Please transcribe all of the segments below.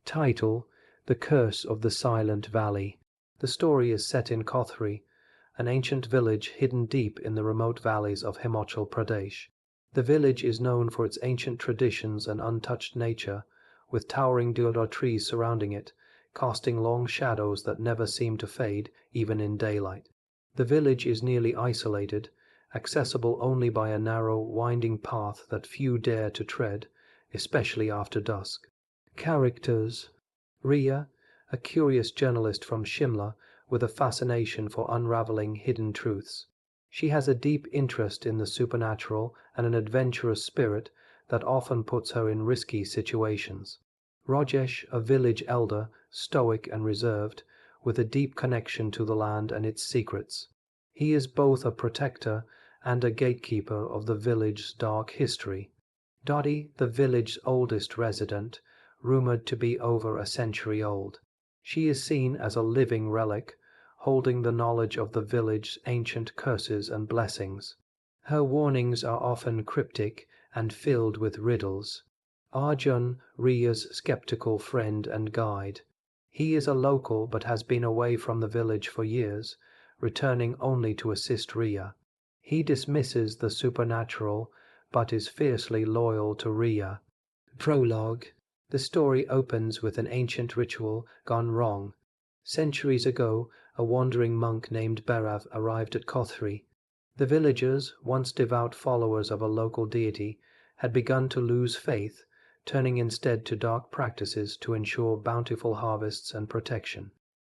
Title: The Curse of the Silent Valley. The story is set in Kothhri, an ancient village hidden deep in the remote valleys of Himachal Pradesh. The village is known for its ancient traditions and untouched nature, with towering deodar trees surrounding it, casting long shadows that never seem to fade even in daylight. The village is nearly isolated, accessible only by a narrow, winding path that few dare to tread, especially after dusk. Characters: Riya, a curious journalist from Shimla with a fascination for unraveling hidden truths. She has a deep interest in the supernatural and an adventurous spirit that often puts her in risky situations. Rajesh, a village elder, stoic and reserved, with a deep connection to the land and its secrets. He is both a protector and a gatekeeper of the village's dark history. Daadi, the village's oldest resident, rumored to be over a century old. She is seen as a living relic, holding the knowledge of the village's ancient curses and blessings. Her warnings are often cryptic and filled with riddles. Arjun, Riya's skeptical friend and guide. He is a local but has been away from the village for years, returning only to assist Riya. He dismisses the supernatural but is fiercely loyal to Riya. Prologue. The story opens with an ancient ritual gone wrong. Centuries ago, a wandering monk named Bhairav arrived at Kothhri. The villagers, once devout followers of a local deity, had begun to lose faith, turning instead to dark practices to ensure bountiful harvests and protection.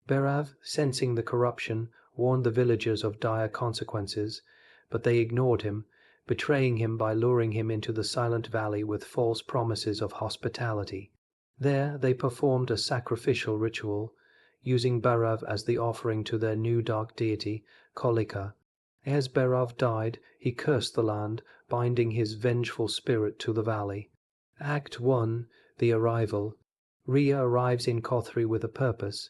Bhairav, sensing the corruption, warned the villagers of dire consequences, but they ignored him, betraying him by luring him into the silent valley with false promises of hospitality. There they performed a sacrificial ritual, using Bhairav as the offering to their new dark deity, Kolika. As Bhairav died, he cursed the land, binding his vengeful spirit to the valley. Act 1. The Arrival. Riya arrives in Kothhri with a purpose: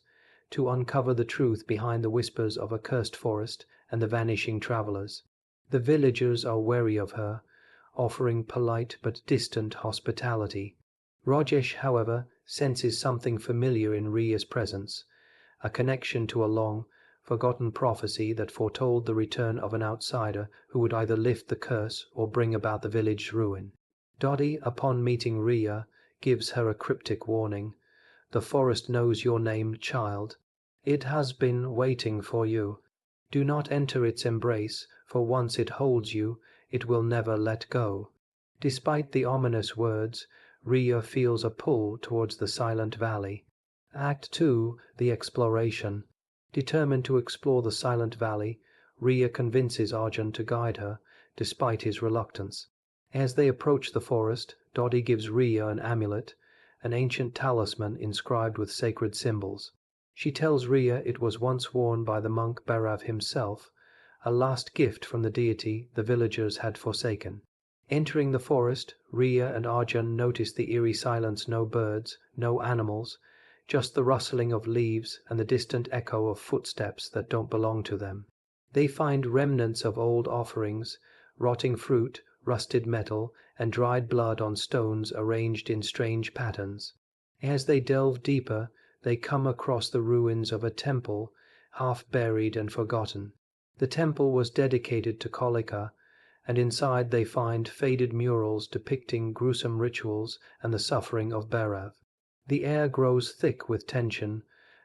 to uncover the truth behind the whispers of a cursed forest and the vanishing travelers. The villagers are wary of her, offering polite but distant hospitality. Rajesh, however, senses something familiar in Riya's presence, a connection to a long, forgotten prophecy that foretold the return of an outsider who would either lift the curse or bring about the village's ruin. Daadi, upon meeting Riya, gives her a cryptic warning. The forest knows your name, child. It has been waiting for you. Do not enter its embrace, for once it holds you, it will never let go. Despite the ominous words, Riya feels a pull towards the silent valley. Act 2. The Exploration. Determined to explore the silent valley, Riya convinces Arjun to guide her, despite his reluctance. As they approach the forest, Daadi gives Riya an amulet, an ancient talisman inscribed with sacred symbols. She tells Riya it was once worn by the monk Bhairav himself, a last gift from the deity the villagers had forsaken. Entering the forest, Riya and Arjun notice the eerie silence: no birds, no animals, just the rustling of leaves and the distant echo of footsteps that don't belong to them. They find remnants of old offerings, rotting fruit, rusted metal, and dried blood on stones arranged in strange patterns. As they delve deeper, they come across the ruins of a temple, half buried and forgotten. The temple was dedicated to Kolika, and inside they find faded murals depicting gruesome rituals and the suffering of Bhairav. The air grows thick with tension,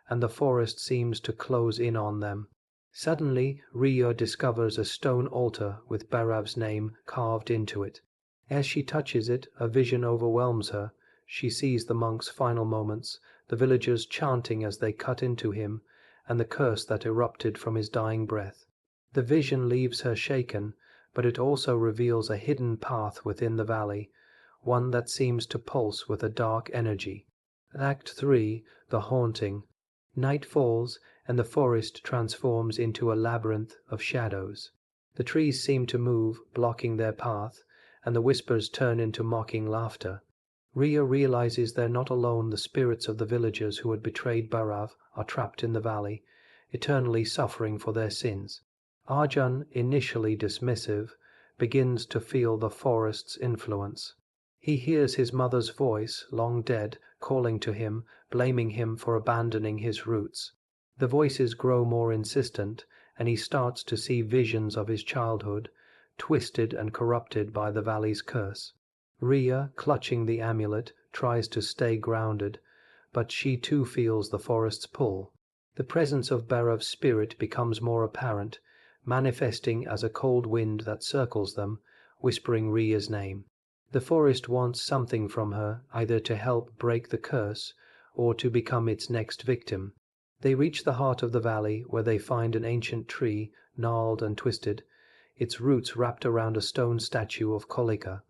and the forest seems to close in on them. Suddenly, Riya discovers a stone altar with Bhairav's name carved into it. As she touches it, a vision overwhelms her. She sees the monk's final moments, the villagers chanting as they cut into him, and the curse that erupted from his dying breath. The vision leaves her shaken, but it also reveals a hidden path within the valley, one that seems to pulse with a dark energy. Act 3. The Haunting. Night falls, and the forest transforms into a labyrinth of shadows. The trees seem to move, blocking their path, and the whispers turn into mocking laughter. Riya realizes they're not alone. The spirits of the villagers who had betrayed Bhairav are trapped in the valley, eternally suffering for their sins. Arjun, initially dismissive, begins to feel the forest's influence. He hears his mother's voice, long dead, calling to him, blaming him for abandoning his roots. The voices grow more insistent, and he starts to see visions of his childhood, twisted and corrupted by the valley's curse. Riya, clutching the amulet, tries to stay grounded, but she too feels the forest's pull. The presence of Bhairav's spirit becomes more apparent, manifesting as a cold wind that circles them, whispering Riya's name. The forest wants something from her, either to help break the curse or to become its next victim. They reach the heart of the valley, where they find an ancient tree, gnarled and twisted, its roots wrapped around a stone statue of Kolika.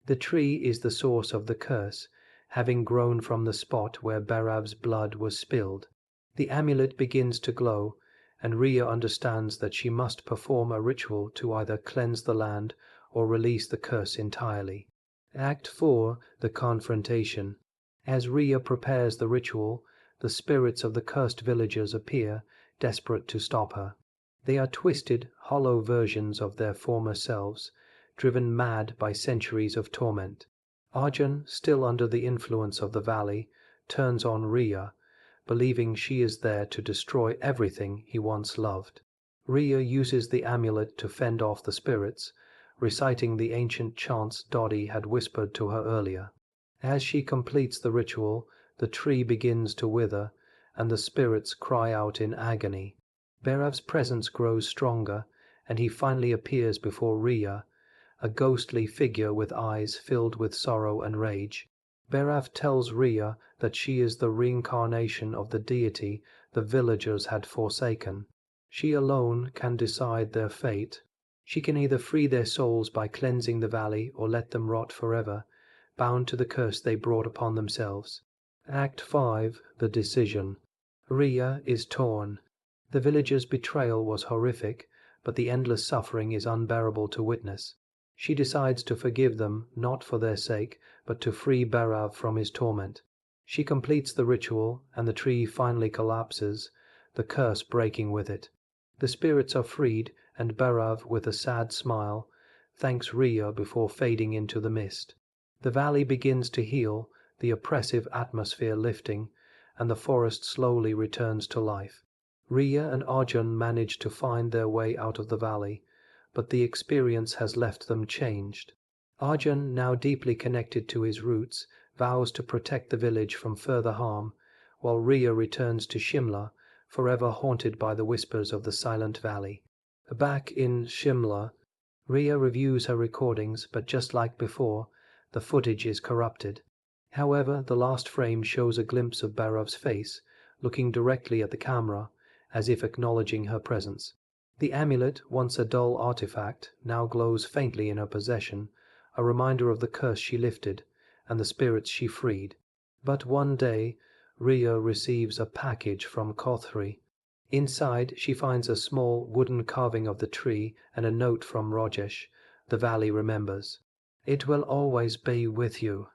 The tree is the source of the curse, having grown from the spot where Bhairav's blood was spilled. The amulet begins to glow, and Riya understands that she must perform a ritual to either cleanse the land or release the curse entirely. Act 4. The confrontation. As Riya prepares the ritual, the spirits of the cursed villagers appear, desperate to stop her. They are twisted, hollow versions of their former selves, driven mad by centuries of torment. Arjun, still under the influence of the valley, turns on Riya, believing she is there to destroy everything he once loved. Riya uses the amulet to fend off the spirits, reciting the ancient chants Daadi had whispered to her earlier. As she completes the ritual, the tree begins to wither, and the spirits cry out in agony. Bhairav's presence grows stronger, and he finally appears before Riya, a ghostly figure with eyes filled with sorrow and rage. Bhairav tells Riya that she is the reincarnation of the deity the villagers had forsaken. She alone can decide their fate. She can either free their souls by cleansing the valley or let them rot forever, bound to the curse they brought upon themselves. Act 5. The decision. Riya is torn. The villagers' betrayal was horrific, but the endless suffering is unbearable to witness. She decides to forgive them, not for their sake, but to free Bhairav from his torment. She completes the ritual, and the tree finally collapses, the curse breaking with it. The spirits are freed, and Bhairav, with a sad smile, thanks Riya before fading into the mist. The valley begins to heal, the oppressive atmosphere lifting, and the forest slowly returns to life. Riya and Arjun manage to find their way out of the valley, but the experience has left them changed. Arjun, now deeply connected to his roots, vows to protect the village from further harm, while Riya returns to Shimla, forever haunted by the whispers of the silent valley. Back in Shimla, Riya reviews her recordings, but just like before, the footage is corrupted. However, the last frame shows a glimpse of Bhairav's face, looking directly at the camera, as if acknowledging her presence. The amulet, once a dull artifact, now glows faintly in her possession, a reminder of the curse she lifted and the spirits she freed. But one day, Riya receives a package from Kothhri. Inside, she finds a small wooden carving of the tree and a note from Rajesh. The valley remembers. "It will always be with you.